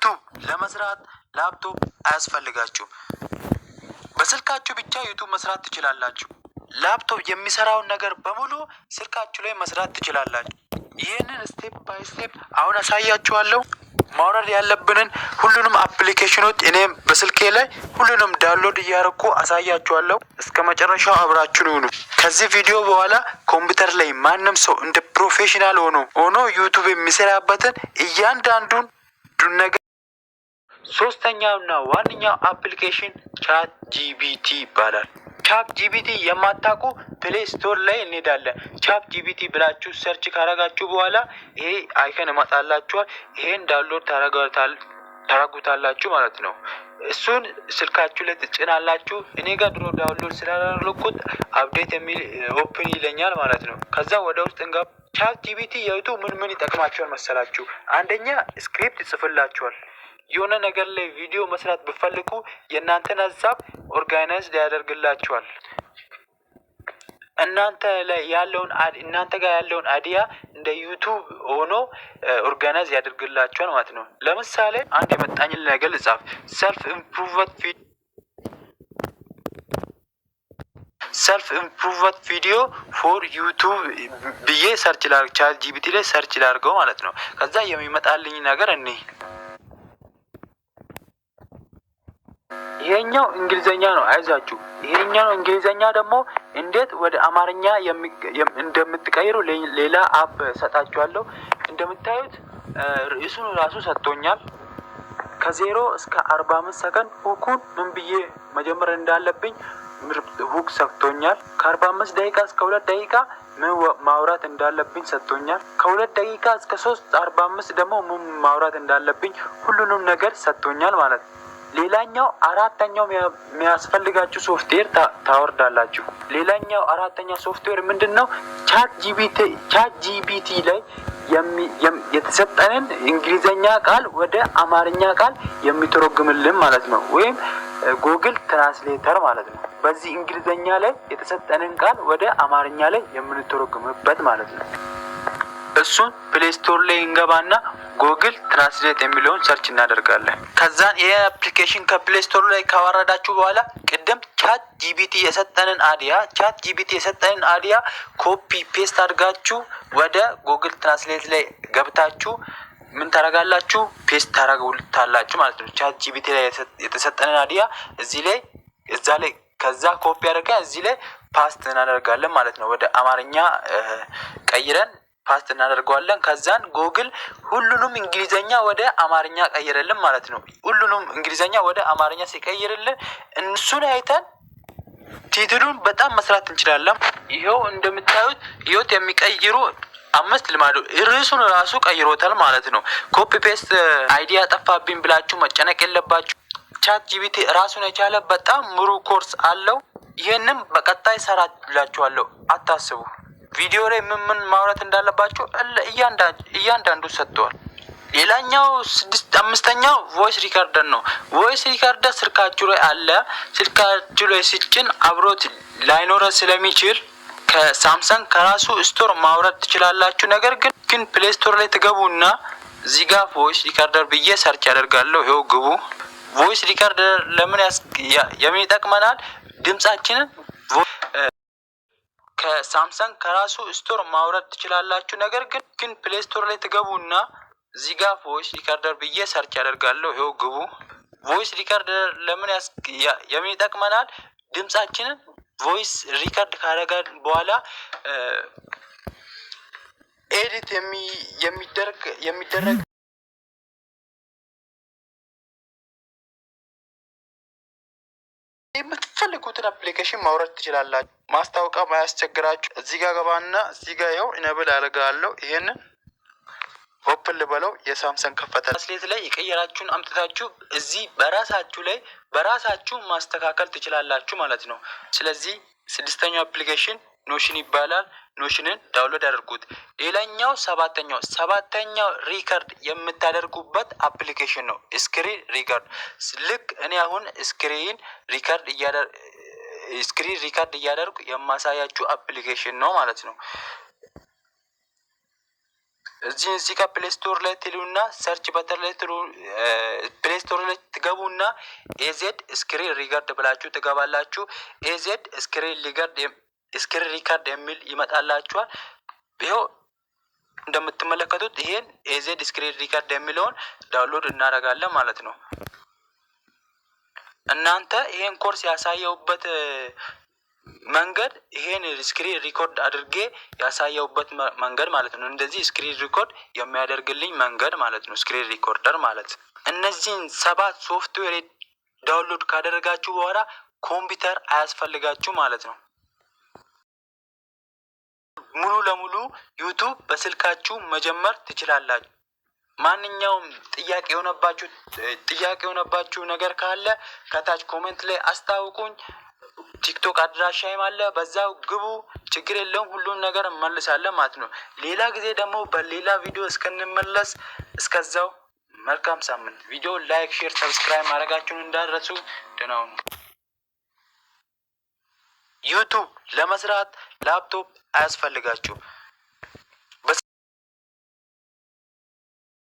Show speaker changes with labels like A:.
A: ዩቱብ ለመስራት ላፕቶፕ አያስፈልጋችሁም። በስልካችሁ ብቻ ዩቱብ መስራት ትችላላችሁ። ላፕቶፕ የሚሰራውን ነገር በሙሉ ስልካችሁ ላይ መስራት ትችላላችሁ። ይህንን ስቴፕ ባይ ስቴፕ አሁን አሳያችኋለሁ። ማውረድ ያለብንን ሁሉንም አፕሊኬሽኖች እኔም በስልኬ ላይ ሁሉንም ዳውንሎድ እያደረኩ አሳያችኋለሁ። እስከ መጨረሻው አብራችሁን ሁኑ። ከዚህ ቪዲዮ በኋላ ኮምፒውተር ላይ ማንም ሰው እንደ ፕሮፌሽናል ሆኖ ዩቱብ የሚሰራበትን እያንዳንዱን ነገር ሶስተኛውና ዋነኛው አፕሊኬሽን ቻት ጂፒቲ ይባላል። ቻት ጂፒቲ የማታውቁ ፕሌይ ስቶር ላይ እንሄዳለን። ቻት ጂፒቲ ብላችሁ ሰርች ካረጋችሁ በኋላ ይሄ አይከን ይመጣላችኋል። ይሄን ዳውንሎድ ታረጉታላችሁ ማለት ነው። እሱን ስልካችሁ ላይ ትጭናላችሁ። እኔ ጋር ድሮ ዳውንሎድ ስላደረኩት አፕዴት የሚል ኦፕን ይለኛል ማለት ነው። ከዛ ወደ ውስጥ እንገባ። ቻት ጂፒቲ የዩቱብ ምን ይጠቅማችኋል መሰላችሁ? አንደኛ ስክሪፕት ይጽፍላችኋል። የሆነ ነገር ላይ ቪዲዮ መስራት ብፈልጉ የእናንተን ሀሳብ ኦርጋናይዝ ያደርግላችኋል። እናንተ ጋር ያለውን አይዲያ እንደ ዩቱብ ሆኖ ኦርጋናይዝ ያደርግላችኋል ማለት ነው። ለምሳሌ አንድ የመጣኝን ነገር ልጻፍ። ሰልፍ ኢምፕሩቭመንት ቪዲዮ ፎር ዩቱብ ብዬ ሰርች ላድርግ። ቻት ጂፒቲ ላይ ሰርች ላድርገው ማለት ነው። ከዛ የሚመጣልኝ ነገር ይሄኛው እንግሊዘኛ ነው። አይዛችሁ ይሄኛው እንግሊዘኛ ደግሞ እንዴት ወደ አማርኛ እንደምትቀይሩ ሌላ አፕ ሰጣችኋለሁ። እንደምታዩት ርዕሱን ራሱ ሰጥቶኛል። ከ0 እስከ 45 ሰከንድ ሁኩን ምን ብዬ መጀመር እንዳለብኝ ሁክ ሰጥቶኛል። ከ45 ደቂቃ እስከ 2 ደቂቃ ምን ማውራት እንዳለብኝ ሰጥቶኛል። ከ2 ደቂቃ እስከ 3:45 ደግሞ ምን ማውራት እንዳለብኝ ሁሉንም ነገር ሰጥቶኛል ማለት ነው። ሌላኛው አራተኛው የሚያስፈልጋችሁ ሶፍትዌር ታወርዳላችሁ። ሌላኛው አራተኛው ሶፍትዌር ምንድነው? ቻት ጂፒቲ ላይ የተሰጠንን እንግሊዘኛ ቃል ወደ አማርኛ ቃል የሚተረጉምልን ማለት ነው። ወይም ጉግል ትራንስሌተር ማለት ነው። በዚህ እንግሊዘኛ ላይ የተሰጠንን ቃል ወደ አማርኛ ላይ የምንተረጉምበት ማለት ነው። እሱን ፕሌይ ስቶር ላይ እንገባና ጉግል ትራንስሌት የሚለውን ሰርች እናደርጋለን። ከዛን ይሄ አፕሊኬሽን ከፕሌይ ስቶር ላይ ካወረዳችሁ በኋላ ቅድም ቻት ጂፒቲ የሰጠንን አይዲያ ኮፒ ፔስት አድርጋችሁ ወደ ጉግል ትራንስሌት ላይ ገብታችሁ ምን ታረጋላችሁ? ፔስት ታረጉታላችሁ ማለት ነው። ቻት ጂፒቲ ላይ የተሰጠንን አይዲያ እዛ ላይ ከዛ ኮፒ አድርገን እዚህ ላይ ፓስት እናደርጋለን ማለት ነው። ወደ አማርኛ ቀይረን ፓስት እናደርገዋለን። ከዛን ጉግል ሁሉንም እንግሊዘኛ ወደ አማርኛ ቀይረልን ማለት ነው። ሁሉንም እንግሊዘኛ ወደ አማርኛ ሲቀይርልን እሱን አይተን ቲትሉን በጣም መስራት እንችላለን። ይሄው እንደምታዩት ህይወት የሚቀይሩ 5 ልማዶች ርዕሱን ራሱ ቀይሮታል ማለት ነው። ኮፒ ፔስት አይዲያ ጠፋብኝ ብላችሁ መጨነቅ የለባችሁ። ቻት ጂፒቲ ራሱን የቻለ በጣም ሙሉ ኮርስ አለው። ይሄንን በቀጣይ ሰራላችኋለሁ፣ አታስቡ። ቪዲዮ ላይ ምን ማውራት እንዳለባችሁ እያንዳንዱ ሰጥቷል። ሌላኛው 5ኛው ቮይስ ሪከርደር ነው። ቮይስ ሪከርደር ስልካችሁ ላይ አለ። ስልካችሁ ላይ ሲጭን አብሮት ላይኖር ስለሚችል ከሳምሰንግ ከራሱ ስቶር ማውረድ ትችላላችሁ። ነገር ግን ፕሌይ ስቶር ላይ ትገቡና እዚህ ጋር ቮይስ ሪከርደር ብዬ ሰርች ያደርጋለሁ። ይኸው ግቡ። ቮይስ ሪከርደር ለምን ይጠቅመናል? ድምጻችንን ከሳምሰንግ ከራሱ ስቶር ማውረድ ትችላላችሁ። ነገር ግን ፕሌይ ስቶር ላይ ትገቡና እዚህ ጋር ቮይስ ሪከርደር ብዬ ሰርች ያደርጋለሁ። ይኸው ግቡ። ቮይስ ሪከርደር ለምን ይጠቅመናል? ድምጻችንን ቮይስ ሪከርድ ካደረገን በኋላ ኤዲት የሚደረግ የምትፈልጉትን አፕሊኬሽን ማውረድ ትችላላችሁ። ማስታወቂያ ማያስቸግራችሁ። እዚህ ጋር ገባና እዚህ ጋር ያው ኢኔብል አደርጋለሁ። ይሄንን ኦፕን ልበለው። የሳምሰንግ ከፈተ ትራንስሌት ላይ የቀየራችሁን አምጥታችሁ እዚህ በራሳችሁ ማስተካከል ትችላላችሁ ማለት ነው። ስለዚህ 6ኛው አፕሊኬሽን ኖሽን ይባላል። ኖሽንን ዳውንሎድ አድርጉት። ሌላኛው 7ኛው ሪከርድ የምታደርጉበት አፕሊኬሽን ነው። ስክሪን ሪከርድ። ልክ እኔ አሁን ስክሪን ሪከርድ እያደረጉ የማሳያችሁ አፕሊኬሽን ነው ማለት ነው። እዚህ ጋር ፕሌይ ስቶር ላይ ትሉና ሰርች በተን ላይ ትሉ ፕሌይ ስቶር ላይ ትገቡና ኤዜድ ስክሪን ሪከርድ ብላችሁ ትገባላችሁ። ኤዜድ ስክሪን ሪከርድ የሚል ይመጣላችኋል። ይኸው እንደምትመለከቱት ይሄን ኤዜድ ስክሪን ሪከርድ የሚለውን ዳውንሎድ እናደርጋለን ማለት ነው። እናንተ ይሄን ኮርስ ያሳየውበት መንገድ ይሄን ስክሪን ሪኮርድ አድርጌ ያሳየውበት መንገድ ማለት ነው። እንደዚህ ስክሪን ሪኮርድ የሚያደርግልኝ መንገድ ማለት ነው። ስክሪን ሪኮርደር ማለት እነዚህን 7 ሶፍትዌር ዳውንሎድ ካደረጋችሁ በኋላ ኮምፒውተር አያስፈልጋችሁ ማለት ነው። ሙሉ ለሙሉ ዩቲዩብ በስልካችሁ መጀመር ትችላላችሁ። ማንኛውም ጥያቄ የሆነባችሁ ነገር ካለ ከታች ኮሜንት ላይ አስታውቁኝ። ቲክቶክ አድራሻዬም አለ፣ በዛው ግቡ። ችግር የለውም፣ ሁሉን ነገር እንመልሳለን ማለት ነው። ሌላ ጊዜ ደግሞ በሌላ ቪዲዮ እስከንመለስ እስከዛው መልካም ሳምንት። ቪዲዮ ላይክ፣ ሼር፣ ሰብስክራይብ ማድረጋችሁን እንዳትረሱ። ደህና ሁኑ። ዩቲዩብ ለመስራት ላፕቶፕ አያስፈልጋችሁ።